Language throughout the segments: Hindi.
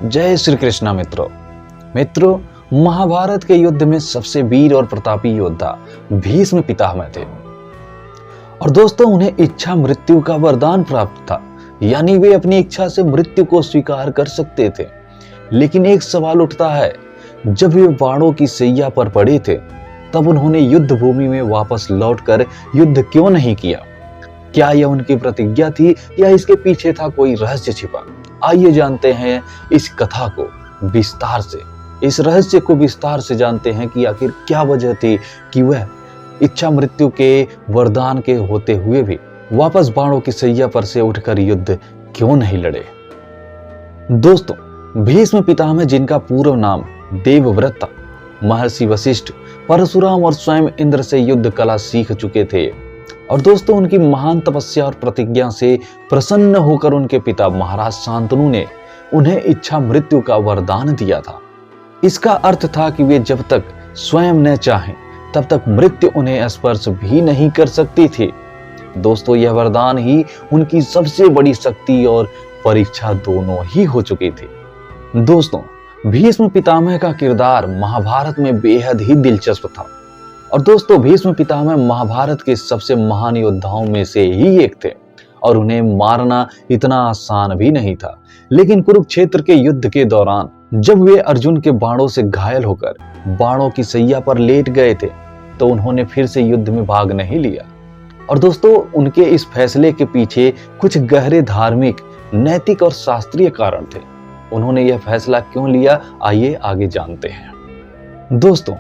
जय श्री कृष्णा मित्रों, महाभारत के युद्ध में सबसे वीर और प्रतापी योद्धा भीष्म पितामह थे। और दोस्तों, उन्हें इच्छा मृत्यु का वरदान प्राप्त था, यानी वे अपनी इच्छा से मृत्यु को स्वीकार कर सकते थे। लेकिन एक सवाल उठता है, जब वे बाणों की सैया पर पड़े थे तब उन्होंने युद्ध भूमि में वापस लौटकर युद्ध क्यों नहीं किया? क्या यह उनकी प्रतिज्ञा थी या इसके पीछे था कोई रहस्य छिपा? आइए जानते हैं इस कथा को विस्तार से, इस रहस्य को विस्तार से जानते हैं कि आखिर क्या वजह थी कि वह इच्छा मृत्यु के वरदान के होते हुए भी वापस बाणों की सैया पर से उठकर युद्ध क्यों नहीं लड़े। दोस्तों, भीष्म पितामह, जिनका पूर्ण नाम देवव्रत था, महर्षि वशिष्ठ, परशुराम और स्वयं इंद्र से युद्ध कला सीख चुके थे। और दोस्तों, उनकी महान तपस्या और प्रतिज्ञा से प्रसन्न होकर उनके पिता महाराज शांतनु ने उन्हें इच्छा मृत्यु का वरदान दिया था। इसका अर्थ था कि वे जब तक स्वयं न चाहें तब तक मृत्यु उन्हें स्पर्श भी नहीं कर सकती थी। दोस्तों, यह वरदान ही उनकी सबसे बड़ी शक्ति और परीक्षा दोनों ही हो चुकी थी। दोस्तों, भीष्म पितामह का किरदार महाभारत में बेहद ही दिलचस्प था। और दोस्तों, भीष्म पितामह महाभारत के सबसे महान योद्धाओं में से ही एक थे और उन्हें मारना इतना आसान भी नहीं था। लेकिन कुरुक्षेत्र के युद्ध के दौरान जब वे अर्जुन के बाणों से घायल होकर बाणों की सैया पर लेट गए थे तो उन्होंने फिर से युद्ध में भाग नहीं लिया। और दोस्तों, उनके इस फैसले के पीछे कुछ गहरे धार्मिक, नैतिक और शास्त्रीय कारण थे। उन्होंने यह फैसला क्यों लिया, आइए आगे जानते हैं। दोस्तों,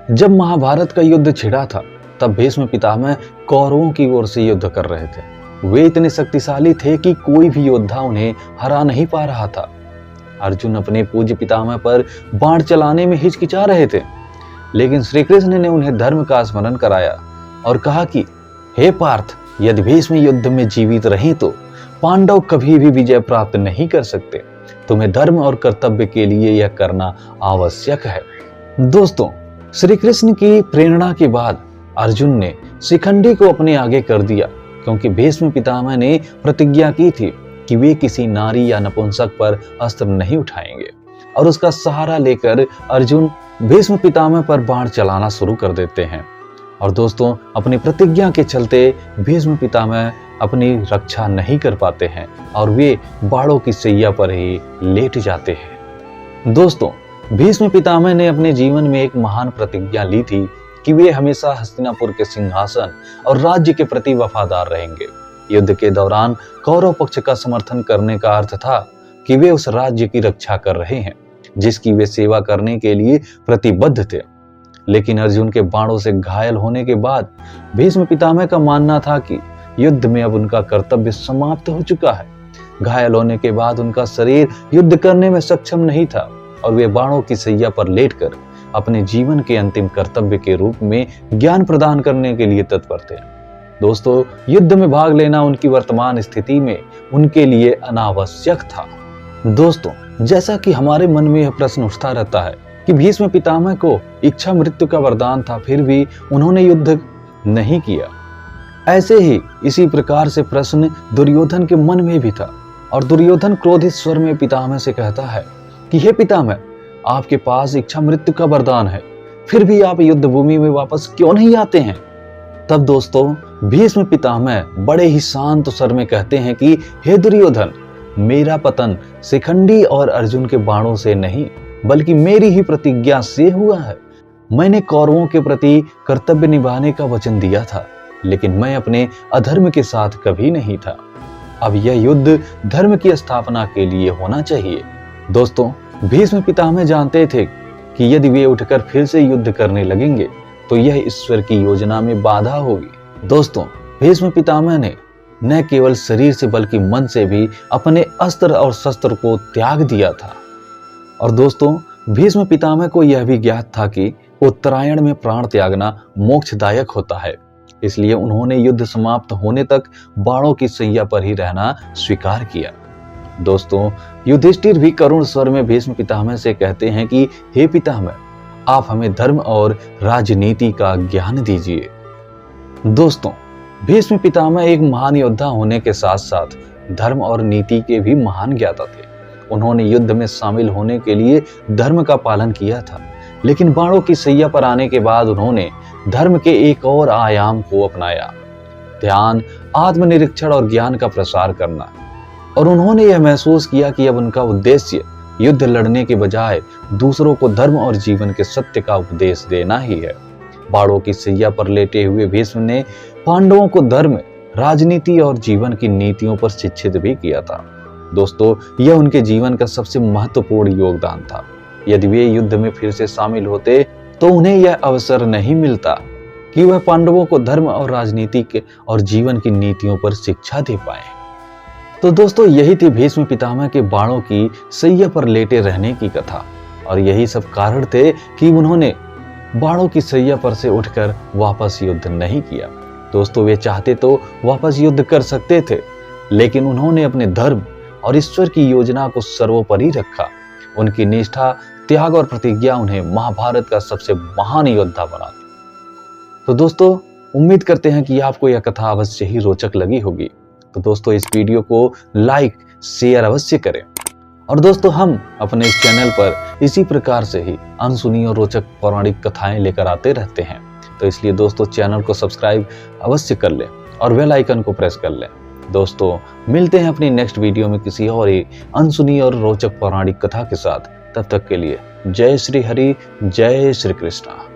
जब महाभारत का युद्ध छिड़ा था तब भीष्म पितामह कौरवों की ओर से युद्ध कर रहे थे। वे इतने शक्तिशाली थे कि कोई भी योद्धा उन्हें हरा नहीं पा रहा था। अर्जुन अपने पूज्य पितामह पर बाण चलाने में हिचकिचा रहे थे, लेकिन श्री कृष्ण ने उन्हें धर्म का स्मरण कराया और कहा कि हे पार्थ, यदि भीष्म युद्ध में जीवित रहें तो पांडव कभी भी विजय प्राप्त नहीं कर सकते। तुम्हें धर्म और कर्तव्य के लिए यह करना आवश्यक है। दोस्तों, श्री कृष्ण की प्रेरणा के बाद अर्जुन ने शिखंडी को अपने आगे कर दिया, क्योंकि भीष्म पितामह ने प्रतिज्ञा की थी कि वे किसी नारी या नपुंसक पर अस्त्र नहीं उठाएंगे। और उसका सहारा लेकर अर्जुन भीष्म पितामह पर बाण चलाना शुरू कर देते हैं। और दोस्तों, अपनी प्रतिज्ञा के चलते भीष्म पितामह अपनी रक्षा नहीं कर पाते हैं और वे बाणों की सैया पर ही लेट जाते हैं। दोस्तों, भीष्म पितामह ने अपने जीवन में एक महान प्रतिज्ञा ली थी कि वे हमेशा हस्तिनापुर के सिंहासन और राज्य के प्रति वफादार रहेंगे। युद्ध के दौरान कौरव पक्ष का समर्थन करने का अर्थ था कि वे उस राज्य की रक्षा कर रहे हैं जिसकी वे सेवा करने के लिए प्रतिबद्ध थे। लेकिन अर्जुन के बाणों से घायल होने के बाद भीष्म पितामह का मानना था कि युद्ध में अब उनका कर्तव्य समाप्त हो चुका है। घायल होने के बाद उनका शरीर युद्ध करने में सक्षम नहीं था और वे बाणों की सैया पर लेटकर अपने जीवन के अंतिम कर्तव्य के रूप में ज्ञान प्रदान करने के लिए तत्पर थे। दोस्तों, युद्ध में भाग लेना उनकी वर्तमान स्थिति में उनके लिए अनावश्यक था। दोस्तों, जैसा कि हमारे मन में यह प्रश्न उठता रहता है कि भीष्म पितामह को इच्छा मृत्यु का वरदान था, फिर भी उन्होंने युद्ध नहीं किया। ऐसे ही इसी प्रकार से प्रश्न दुर्योधन के मन में भी था। और दुर्योधन क्रोधित स्वर में पितामह से कहता है कि हे पितामह, आपके पास इच्छा मृत्यु का वरदान है, फिर भी आप युद्ध भूमि में वापस क्यों नहीं आते हैं? तब दोस्तों, भीष्म पितामह बड़े ही शांत स्वर में कहते हैं कि हे दुर्योधन, मेरा पतन शिखंडी और अर्जुन के बाणों से नहीं बल्कि मेरी ही प्रतिज्ञा से हुआ है। मैंने कौरवों के प्रति कर्तव्य निभाने का वचन दिया था, लेकिन मैं अपने अधर्म के साथ कभी नहीं था। अब यह युद्ध धर्म की स्थापना के लिए होना चाहिए। दोस्तों, भीष्म पितामह जानते थे कि यदि वे उठकर फिर से युद्ध करने लगेंगे तो यह ईश्वर की योजना में बाधा होगी। दोस्तों, भीष्म पितामह ने न केवल शरीर से बल्कि मन से भी अपने अस्त्र और शस्त्र को त्याग दिया था। और दोस्तों, भीष्म पितामह को यह भी ज्ञात था कि उत्तरायण में प्राण त्यागना मोक्षदायक होता है, इसलिए उन्होंने युद्ध समाप्त होने तक बाणों की सैया पर ही रहना स्वीकार किया। दोस्तों, युधिष्ठिर भी करुण स्वर में भीष्म पितामह से कहते हैं कि हे पितामह, आप हमें धर्म और राजनीति का ज्ञान दीजिए। दोस्तों, भीष्म पितामह एक महान योद्धा होने के साथ साथ धर्म और नीति के भी महान ज्ञाता थे। उन्होंने युद्ध में शामिल होने के लिए धर्म का पालन किया था, लेकिन बाणों की सैया पर आने के बाद उन्होंने धर्म के एक और आयाम को अपनाया, ध्यान, आत्मनिरीक्षण और ज्ञान का प्रसार करना। और उन्होंने यह महसूस किया कि अब उनका उद्देश्य युद्ध लड़ने के बजाय दूसरों को धर्म और जीवन के सत्य का उपदेश देना ही है। बाणों की सैया पर लेटे हुए भीष्म ने पांडवों को धर्म, राजनीति और जीवन की नीतियों पर शिक्षित भी किया था। दोस्तों, यह उनके जीवन का सबसे महत्वपूर्ण योगदान था। यदि वे युद्ध में फिर से शामिल होते तो उन्हें यह अवसर नहीं मिलता कि वह पांडवों को धर्म और राजनीति के और जीवन की नीतियों पर शिक्षा दे पाए। तो दोस्तों, यही थी भीष्म पितामह के बाणों की सैया पर लेटे रहने की कथा, और यही सब कारण थे कि उन्होंने बाणों की सैया पर से उठकर वापस युद्ध नहीं किया। दोस्तों, वे चाहते तो वापस युद्ध कर सकते थे, लेकिन उन्होंने अपने धर्म और ईश्वर की योजना को सर्वोपरि रखा। उनकी निष्ठा, त्याग और प्रतिज्ञा उन्हें महाभारत का सबसे महान योद्धा बना। तो दोस्तों, उम्मीद करते हैं कि आपको यह कथा अवश्य ही रोचक लगी होगी। तो दोस्तों, इस वीडियो को लाइक, शेयर अवश्य करें। और दोस्तों, हम अपने इस चैनल पर इसी प्रकार से ही अनसुनी और रोचक पौराणिक कथाएं लेकर आते रहते हैं। तो इसलिए दोस्तों, चैनल को सब्सक्राइब अवश्य कर लें और बेल आइकन को प्रेस कर लें। दोस्तों, मिलते हैं अपनी नेक्स्ट वीडियो में किसी और ही अनसुनी और रोचक पौराणिक कथा के साथ। तब तक के लिए जय श्री हरि, जय श्री कृष्णा।